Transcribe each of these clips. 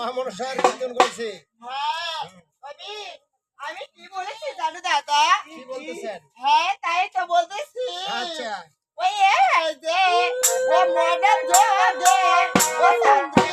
মা মনসার কীর্তন করেছে। হ্যাঁ আমি আমি কি বলেছি জানো দাদা? কি বলতেছেন? হ্যাঁ তাই তো বলতেছি। আচ্ছা ওই যে ও মনে দে দে ও চাঁদি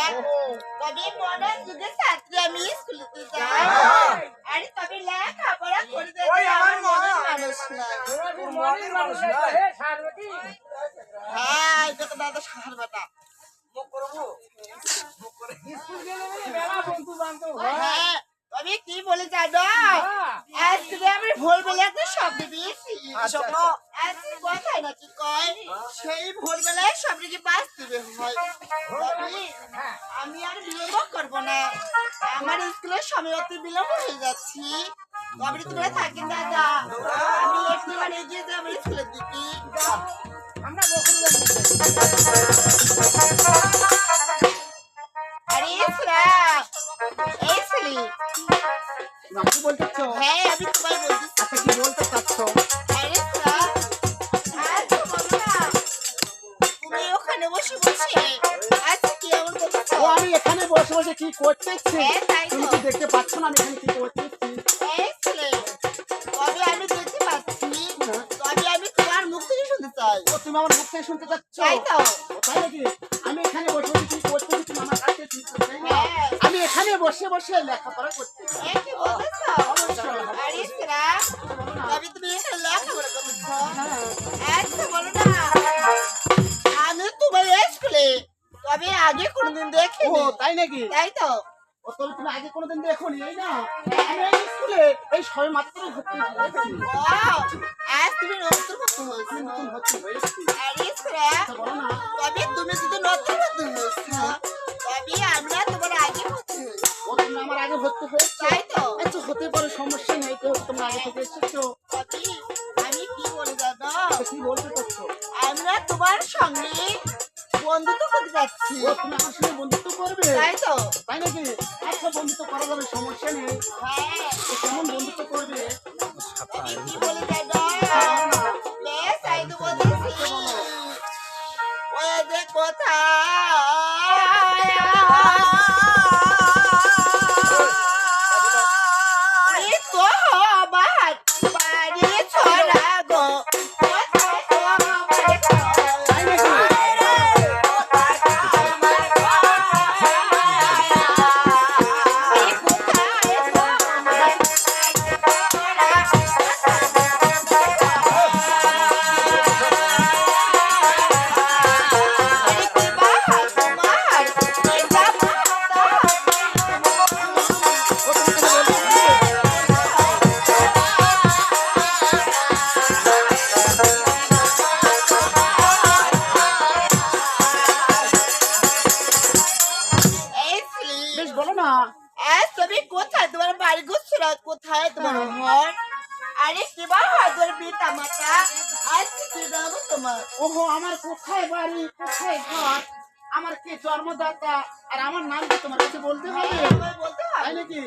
আমি তবে মডার্ন যুগের ছাত্রী আমি স্কুলেতে যাই আরে তবে লেখাপড়া করে দেয় আমার মনের মানুষ না মনের মানুষ না হে সারবতী হ্যাঁ এটা তো দাদা সারবাটা মুখ করবো স্কুল গেলে মেলা বন্ধু বান্ধব হ্যাঁ তবে কি বলে জানো আজকে আমি ভোরবেলা একটা শব্দ দিয়েছি স্বপ্ন আজকে কথাই না কি কয় সেই ভোরবেলায় সবদিকে বাস দিবে হয় তবে আমি আর বিলম্ব করবো না আমার স্কুলের সময় অতি বিলম্ব হয়ে যাচ্ছি তবে তোমরা থাকেন দাদা আমি একটুখানি এগিয়ে যাই আমার স্কুলের দিকে আমরা বকুল আরে ইসরা এই ছেলে কি বলতেছো? হ্যাঁ আমি তোমায় বলতেছি আচ্ছা কি বলতে চাচ্ছো? আরে ইসরা আচ্ছা বলো না তুমি ওখানে বসে বসে আচ্ছা কি এমন করছো ও আমি এখানে বসে বসে কি করতেছি? হ্যাঁ তাই তুমি তো কি দেখতে পাচ্ছ না আমি এখানে কি করতেছি? এই ছেলে তবে আমি দেখতে পাচ্ছি তবে আমি তোমার মুখ থেকে শুনতে চাই ও তুমি আমার মুখ থেকে শুনতে চাচ্ছ? তাই তো ও, তাই নাকি? আমি এখানে বসে বসে কি করতেছি তুমি আমার কাছে শুনতে তাই না? হ্যাঁ আমি এখানে বসে বসে লেখাপড়া করতেছি। এই কি বলতেছো আরে ইসরা তবে তুমি এখানে লেখাপড়া করতেছো আচ্ছা বলো না আমি তোমার স্কুলে তবে আগে কোনোদিন ও দেখিনি তাই নাকি? তাই তো ও তবে তুমি আগে কোনোদিন দেখোনি এই না? আমি এই স্কুলে এই সবে মাত্র ভর্তি হয়েছি। ওয়াও আজ তুমি নতুন ভর্তি হয়েছো আমি নতুন ভর্তি হয়েছি। আরে ইসরা আচ্ছা বলো না। তবে তুমি যদি নতুন ভর্তি হয়েছো তবে আমরা তোমার আগে ভর্তি হয়েছি ও তুমি আমার আগে ভর্তি হয়েছো? তাই তো আচ্ছা হতে পারে সমস্যা নেই তো তোমরা আগে থেকে এসেছো। তবে আমি কি বলে জানো তো কি বলতে চাচ্ছো? আমরা তোমার সঙ্গে বন্ধুত্ব করতে যাচ্ছি ও তুমি আমার সঙ্গে বন্ধুত্ব করবে? তাই তো তাই নাকি? আচ্ছা বন্ধুত্ব করা যাবে সমস্যা নেই। হ্যাঁ তো কেমন বন্ধুত্ব করবে? আমি কি বলে জানো বেশ তাই তো বলতেছি ওই যে কোথায় তো আমার বাড়ি ছড়া গো কোথায় তো আমার তাই নাকি? ও তুমি কেন বলতে? বেশ বলো না। তুমি কোথায় তোমার বাড়ি গুছরা কোথায় তোমার ঘর আরে কি বা তোমার পিতা মাতা আজ কি নাম তোমার ওহো আমার কোথায় বাড়ি কোথায় ঘর আমার কে জন্মদাতা আর আমার নাম কি তোমার কাছে বলতে হবে? আমায় বলতে হবে তাই নাকি?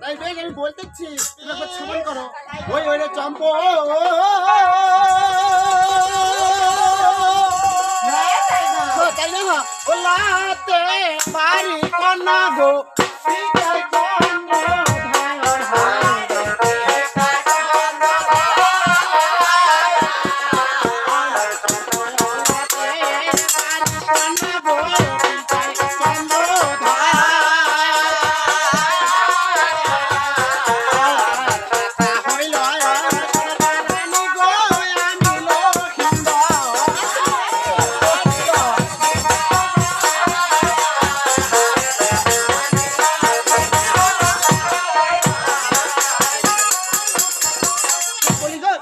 তাই বেশ আমি বলতেছি তুমি একবার শ্রবণ করো। ওই ওই রে চম্প হ্যাঁ তাই না তাই না? ও লাতে বাড়ি কন্যা গো পিতাই জন্মধার হায়।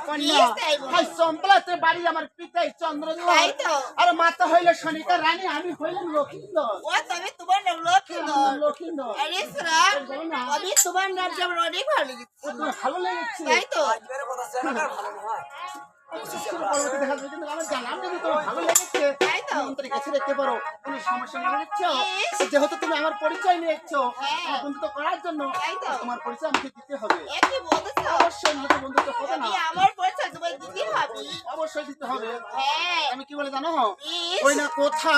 কন্যা তাই বলো। হাই চম্পলাতে বাড়ি আমার পিতাই চন্দ্রধর তাই তো। আর মাতা হইল সনিকা রানী আমি হইলাম লক্ষিন্দর ও তবে তোমার নাম লক্ষ্মীধর। লক্ষিন্দর আরে সোনা, আমি তোমার নামটা আমার অনেক ভালো লেগেছে। ও তোমার ভালো লেগেছে তাই তো। পরবর্তী দেখা যাবে কিন্তু আমার জানাম যদি তোমার ভালো লেগেছে তাই তো। মন্ত্রী কাছে দেখতে পারো কোনো সমস্যা না নিচ্ছ ইস। যেহেতু তুমি আমার পরিচয় নিয়েছ হ্যাঁ। বন্ধুত্ব করার জন্য তাই তো। তোমার পরিচয় আমাকে দিতে হবে এ কি বলছো? অবশ্যই নয়তো বন্ধুত্ব হবে না আমি আমার পরিচয় তোমায় দিতে হবে। অবশ্যই দিতে হবে হ্যাঁ। আমি কি বলে জানো ইস। ওই না কোথা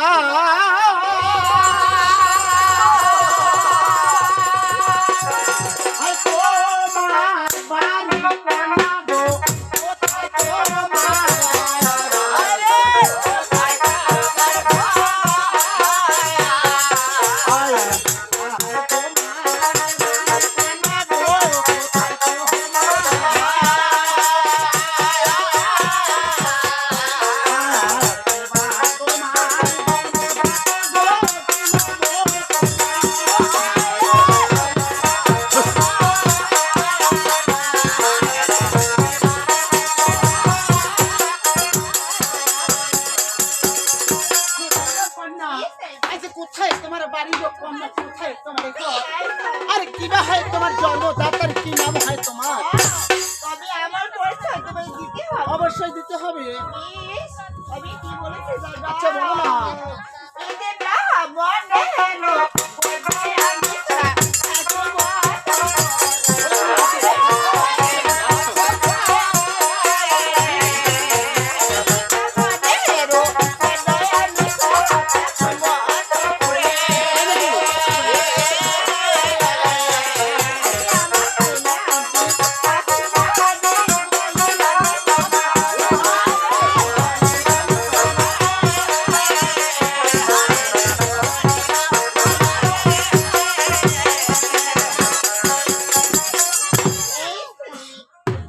কোথায় তোমার বাড়ি কন্যা কোথায় তোমার ঘর আরে কি বা হয় তোমার জন্মদাতার কি নাম হয় তোমার তবে আমার পরিচয় তোমায় দিতে হবে। অবশ্যই দিতে হবে ইস, আমি কি বলেছি জানো? আচ্ছা, বলো না। এতে ব্রাহ্মণ এলো, কোথায় আমি তোরা, এত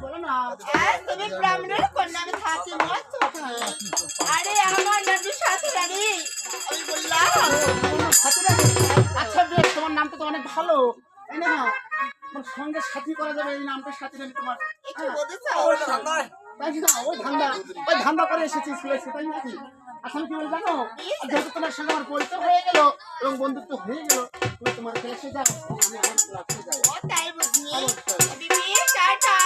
বলো না তুমি ব্রাহ্মণের কন্যা, আমি থাকি মস্ত। আরে আমার নাম সাথে রানী, আমি বললাম আচ্ছা বেশ তোমার নামটা তো অনেক ভালো তাই না তোমার সঙ্গে সাথী করা যাবে এই নামটা সাথী রানী তোমার একটু বলতেছ। তাই না ওই ধান্দা করে এসেছিস ফিরেছি তাই নাকি আচ্ছা আমি কি বলি জানো যেহেতু তোমার সঙ্গে আমার পরিচয় হয়ে গেল এবং বন্ধুত্ব হয়ে গেল তুমি তোমার ক্লাসে যাও আমি আমার ক্লাসে যাই ও তাই বুঝনি। অবশ্যই। বিবি টাটা।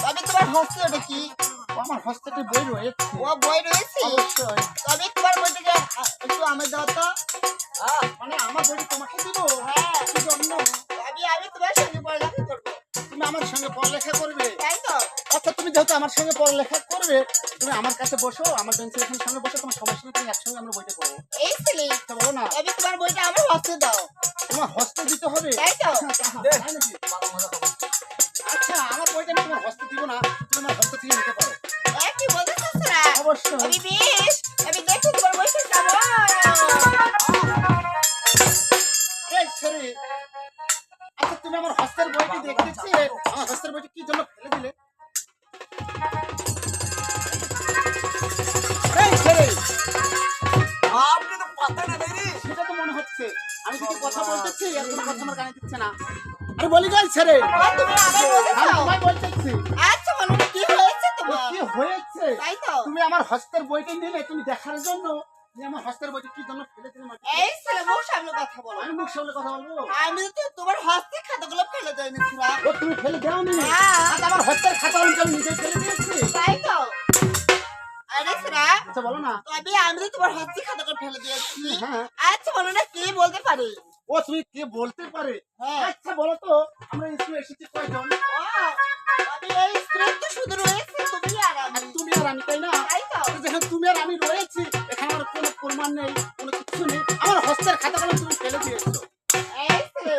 তবে তোমার হস্তে ওটা কি? ও আমার হস্তেতে বই রয়েছে ও বই রয়েছে। অবশ্যই তবে তোমার বইটাকে একটু আমার দাও তো। মানে আমার বই তোমাকে দিব হ্যাঁ। কি জন্য আমি তোমার সঙ্গে পড়ালেখা করবো। তুমি আমার সঙ্গে পড়ালেখা করবে তাই তো। আচ্ছা তুমি যেহেতু আমার সঙ্গে পড়ালেখা করবে তুমি আমার কাছে বসো আমার বেঞ্চের এখানে সঙ্গে বসো তোমার সমস্যা নেই তুমি একসঙ্গে আমরা বইটা পড়বো এই ছেলে, আচ্ছা বলো না তবে তোমার বইটা আমার হস্তে দাও। তোমার হস্তে দিতে হবে তাই তো। তাই নাকি? আচ্ছা আমার বইটা আমি তোমার হস্তে দিব না তুমি আমার হস্তে থেকে নিতে পারো এ কি বলতেছ না? অবশ্যই আমি বেশ, আমি দেখো তোমার বইটা যাবো। এই ছেড়ে আচ্ছা তুমি আমার হস্তের বইটি দেখতেছি আমার হস্তের বইটি কি জন্য ফেলে দিলে এই ছেড়ে সেটা তো মনে হচ্ছে আমি কিছু কথা বলতেছি আর কোনো কথা আমার কানে দিচ্ছে না আরে বলি যাই ছেড়ে ও, তুমি আবার বলতেছ? আমি তোমায় বলতেছি আচ্ছা বলো না, কি হয়েছে তোমার? কি হয়েছে তাই তো। তুমি আমার হস্তের বইটি নিলে তুমি দেখার জন্য তুমি আমার হস্তের বইটি কি জন্য ফেলে দিলে মাটিতে? এই ছেলে, মুখ সামনে কথা বলো। আমি মুখ সামনে কথা বলবো আমি তো তোমার হস্তে খাতাগুলো ফেলে দেয়নি ছিলাম। ও তুমি ফেলে দাওনি হ্যাঁ। আজ আমার হস্তের খাতা আমি নিজে ফেলে দিয়েছি তাই তো। আরে সেরা, আচ্ছা বলো না তবে আমি তো তোমার হস্তে খাতাগুলো ফেলে দিয়েছি। হ্যাঁ আচ্ছা বলো না, কি বলতে পারি? ও তুমি কে বলতে পারে হ্যাঁ। আচ্ছা বলো তো আমরা স্কুলে এসেছি কয়জন ও, তবে এই স্ক্রিপ্ট তো শুধু রয়েছে তুমি আর আমি। তুমি আর আমি তাই না তাই তো। যেখানে তুমি আর আমি রয়েছি এখানে আর কোনো প্রমাণ নেই কোনো কিছু নেই আমার হস্তের খাতাগুলো তুমি ফেলে দিয়েছো এই ছেলে,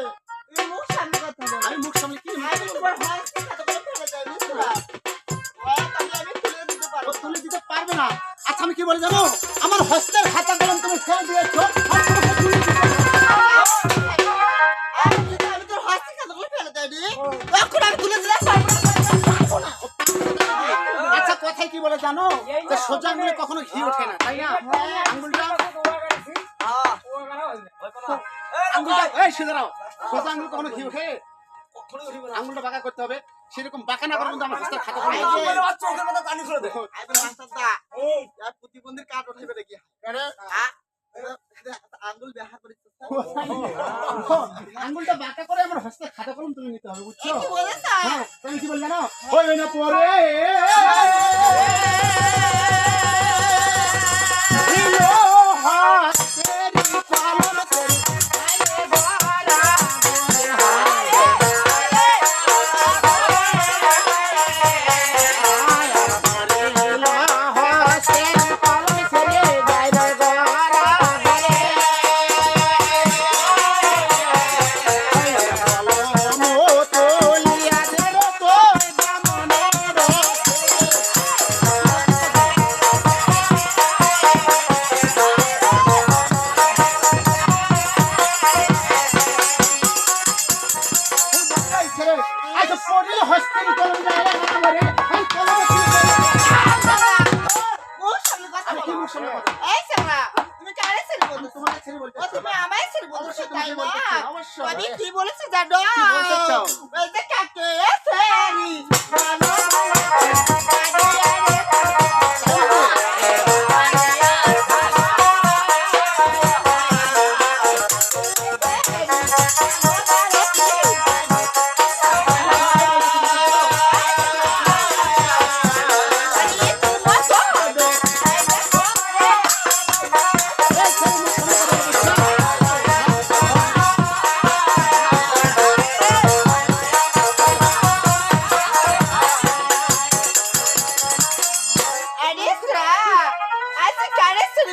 তুমি মুখ সামনে কথা বলো। আমি মুখ সামনে কি আমি তোমার হস্তে খাতাগুলো ফেলে দেয়নি ছিলাম। তবে আমি তুলে দিতে ও পারবো। তুলে দিতে পারবে না আচ্ছা আমি কি বলে জানো আমার হস্তের খাতা কলম তুমি ফেলে দিয়েছো আর তোমাকে তুলে দিতে হবে। সোজা আঙ্গুলে কখনো ঘি ওঠে না, তাই না? আঙ্গুলটা আঙ্গুলটা এই সোজা রাও, সোজা আঙ্গুল কখনো ঘি ওঠে? আঙ্গুলটা বাঁকা করতে হবে, সেরকম বাঁকা না করে কিন্তু আমার হাতের খাতা করে প্রতিবন্ধীর কাঠ উঠাইবে নাকি আঙ্গুল ব্যবহার করি আঙ্গুলটা বাঁকা করে আমার হাতের খাতা কলম তুলে নিতে হবে, বুঝছো? কি বলেছ হ্যাঁ, তুমি কি বললে না? ওই না পরে দিলো হাতেরি কলম তেরি আয়ে বালা এই সামরা তুমি কারে ছেড়ে বলছো তোমাকে ছেড়ে বলতে ও তুমি আমায় ছেড়ে বলছো তাই না অবশ্যই। আমি কি বলেছি জানো কি বলতে চাও? বলতে কাকে ফেরি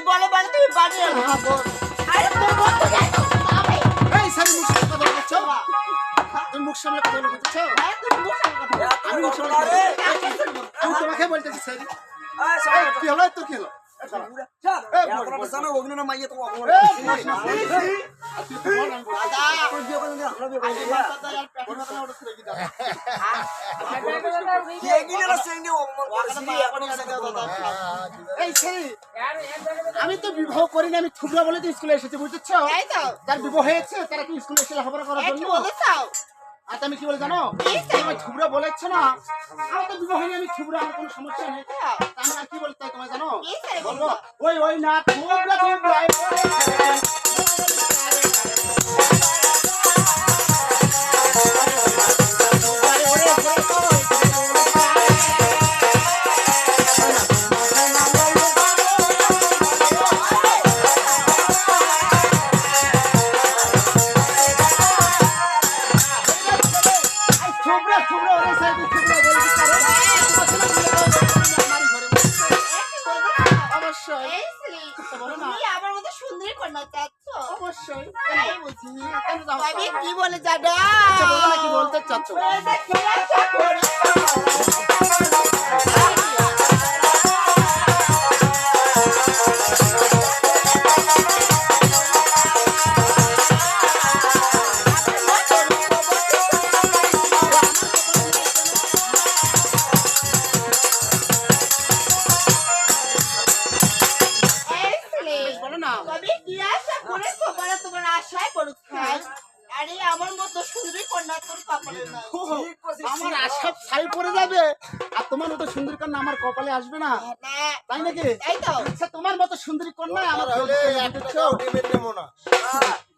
বলে বলে তুমি বানিয়ে ভাবো আরে তোর বন্ধু যাই তো আমি এই সারি মুখ সামনে কথা বলছো? তুমি মুখ সামনে কথা বলছো? তুমি মুখ সামনে কথা বলো। আমি মুখ সামনে কথা বলছি। আমি তোমাকে বলতেছি সারি। এই, কি হলো? তোর কি হলো? এই, বল। এই, বল, বল, বল। জানো অগ্নি না মাইয়ে তো অগ্নি এই, বল না, এই, এই। আর তুই তো বল, আমি বল। তোর বিয়ে করে দিলে আমরা বিয়ে করে দিই বল না, ওটা ছেড়ে দিতে হবে। কি এগিয়ে না সেঙ্গে অপমান করেছিস এই সারি, আমি তো বিবাহ করিনি, আমি থুবড়া বলে তো স্কুলে এসেছি, বুঝছো? এই তো যার বিবাহ হয়েছে তারা কি স্কুলে এসে লেখাপড়া করার একটু জন্য? বলেছো আর তুমি কি বলে জানো? তুমি থুবড়া বলেছো না, আমার তো বিবাহ হয়নি, আমি থুবড়া, আমার কোনো সমস্যা নেই। তা আমি আর কি বলতে চাই তোমায় জানো? কি ছেড়ে বলবো বলবো ওই না থুবড়া থুবড়াই থুবড়া থুবড়া ওরে সাইড থুবড়া বলতে পারো আমারই ঘরে বসে। অবশ্যই এই শ্রী বলো না। তুমি আমার মতো সুন্দরী কন্যা চাচ্ছ অবশ্যই এই বুঝি কেন যাও? আমি কি বলে জানো আচ্ছা, বলো না কি বলতে চাচ্ছ? এই যে খেলা করি এই শ্রী বলো না। তবে কি আশা করে তোমার আশায় পড়ুক খাই আরে আমার মতো সুন্দরী কন্যা তোর কপালে নাই ও, আমার আশা ছাই পড়ে যাবে আর তোমার মতো সুন্দরী কন্যা আমার কপালে আসবে না, না তাই নাকি? এই তো আচ্ছা, তোমার মতো সুন্দরী কন্যা আমার হলে কপালে একটা বুঝছো? টাকাও ডিমের নেবো না।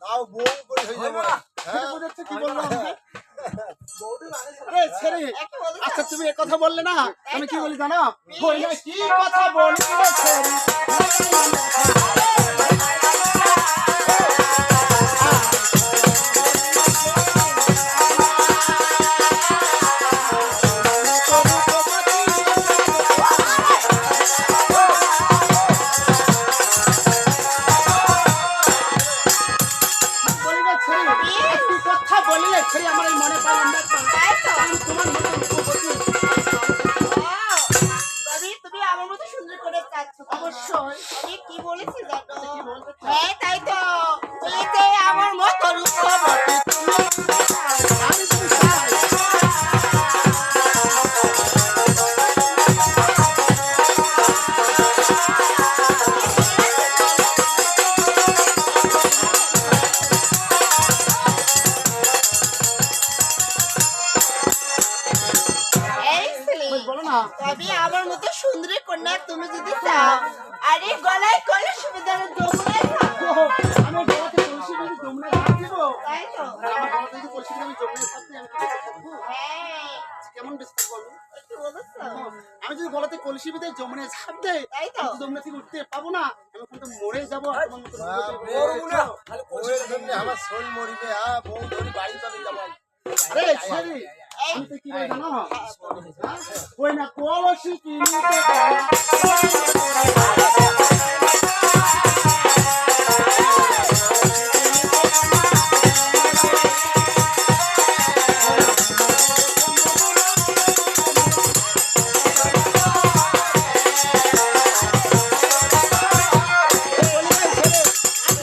তাও বউ করে হয়ে যাবো না। সেটা বুঝেছো কি বললাম? বৌদি মানে আরে ছেড়ে। একটু বলে আচ্ছা, তুমি এ কথা বললে না, আমি কি বলি জানো? বই না কি কথা বলি রে ছেড়ে। বলি রে ছেড়ে। একটু কথা বলিলে ছেড়ে আমার এই মনে পায় আমরা তাই তো তোমার মতো রূপবতী। তুমি আমার মতো সুন্দর করে চাচ্ছ অবশ্যই। আমি কি বলেছি জানো কি বলতে চাও? হ্যাঁ তাই তো তুই যে আমার মতো রূপবতী আমি তুমি চাই। তবে আমার মতো সুন্দরী কন্যা তুমি যদি চাও, আরে গলায় কলে সুবিধার যমুনায় থাকো। ও, আমি গলাতে কলসি বেঁধে যমুনায় ঝাঁপ দিব? তাই তো? আর আমার গলাতে যদি কলসি বেঁধে আমি যমুনায় ঝাঁপ দিই, আমি কি বেঁচে থাকবো? হ্যাঁ, কেমন বেঁচে থাকবো আমি? কি বলেছো? আমি যদি গলাতে কলসি বেঁধে যমুনায় ঝাঁপ দেই, তাই তো? আমি তো যমুনা থেকে উঠতে পাবো না, আমি ওখানে তো মরে যাবো। আর তোমার মতো বাপরে, বউয়ের জন্য আমার শরীর মরিবে, হ্যাঁ, বউ ধরে বাড়ি চলে যাবো। আরে ছেড়ে, আমি তো কি বলে জানো? হ্যাঁ? ওই না কলসি কিনতে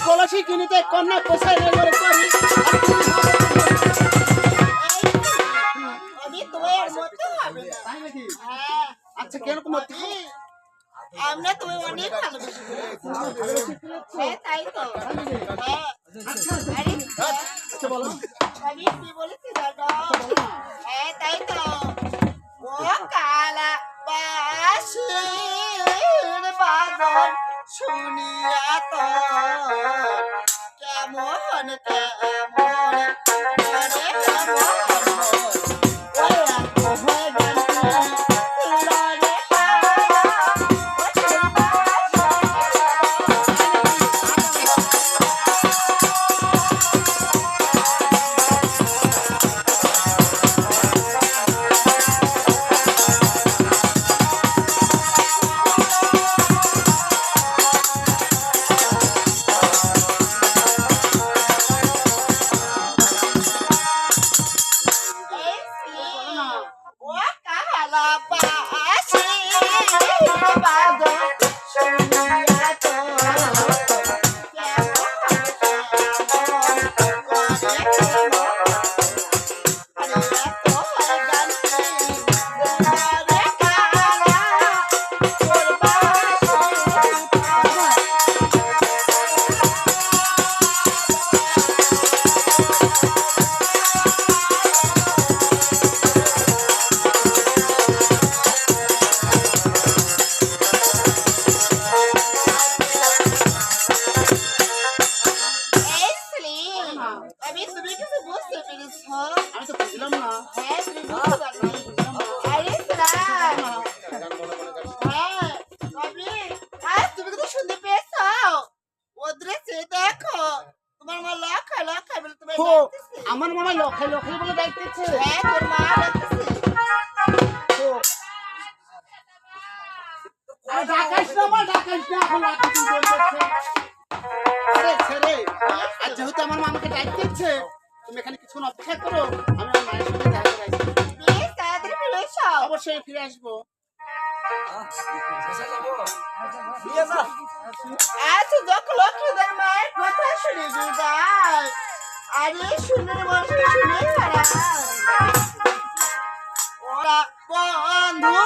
কলসি কিনিতে কন্যা কোথায় নেই করি। আমি তোমার মতো হবে না। তাই নাকি? হ্যাঁ, আচ্ছা কিরকম হচ্ছে? আমরা তুমি অনেক ভালোবাসি। হ্যাঁ, তাই তো? হ্যাঁ, আরে আচ্ছা বলো। আমি কি বলেছি দাদা? হ্যাঁ, তাই তো? ও কালা বাঁশির বাদন শুনিয়া তো কেমন কেমন করে ওই এত হয়ে গেল লড়ে ও কালা বাঁশির বাদন শুনিয়া তো আমি তুমি কিছু বুঝতে পেরেছ? আমি তো বুঝলাম না। হ্যাঁ, তুমি বুঝতে পারবে। আরে স্যার, হ্যাঁ, তবে আজ তুমি কিন্তু শুনতে পেয়েছ? ওদের চেয়ে দেখো, তোমার মা লক্ষায় লক্ষায় বলে তোমায় ও, ডাকতেছে। আমার মনে হয় লখাই লখাই বলে ডাকতেছে। হ্যাঁ, তোর মা ডাকতেছে। ও, আরে ডাকাইস না আমার, ডাকাইস না, এখন রাখি বলতেছে। আরে ছেড়ে, আর যেহেতু আমার মা আমাকে ডাকতেছে, তুমি এখানে কিছুক্ষণ অপেক্ষা করো, আমি আমার মায়ের সঙ্গে দেখা করে আসবো। প্লিজ তাড়াতাড়ি ফিরে এসো। অবশ্যই ফিরে আসবো। আজ যখন লক্ষ্মীদের মায়ের কথা শুনে বিদায়, আরে সুন্দর মানুষ শুনে হারা ওরা বন্ধু